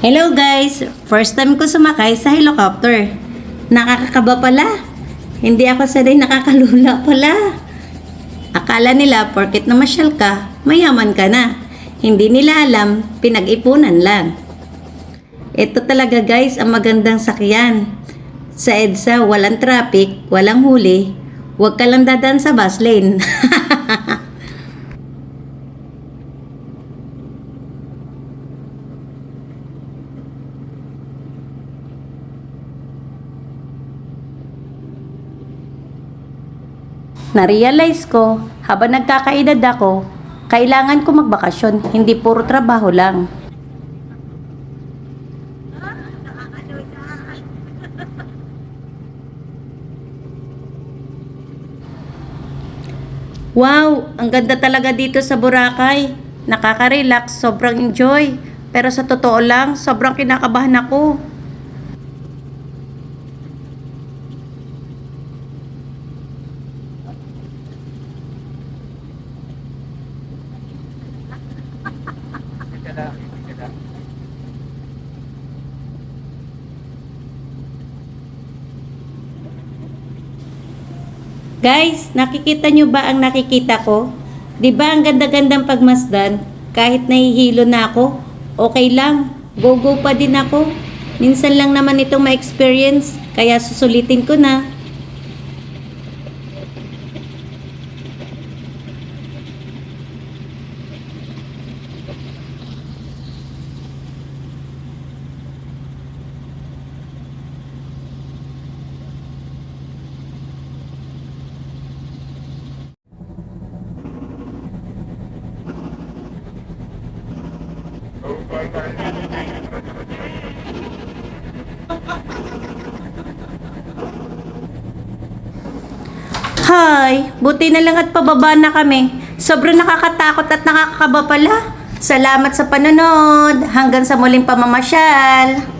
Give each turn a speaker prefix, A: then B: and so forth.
A: Hello guys! First time ko sumakay sa helicopter. Nakakakaba pala. Hindi ako sanay nakakalula pala. Akala nila porket namasyal ka, mayaman ka na. Hindi nila alam, pinag-ipunan lang. Ito talaga guys ang magandang sakyan. Sa EDSA, walang traffic, walang huli. Huwag ka lang dadaan sa bus lane. Na-realize ko, habang nagkakaedad ako, kailangan ko magbakasyon, hindi puro trabaho lang. Wow! Ang ganda talaga dito sa Boracay. Nakaka-relax, sobrang enjoy. Pero sa totoo lang, sobrang kinakabahan ako. Guys, nakikita nyo ba ang nakikita ko? 'Di ba ang ganda-gandang pagmasdan? Kahit nahihilo na ako, okay lang. Go-go pa din ako. Minsan lang naman itong ma-experience, kaya susulitin ko na. Hi, buti na lang at pababa na kami. Sobrang nakakatakot at nakakakaba pala. Salamat sa panonood. Hanggang sa muling pamamasyal.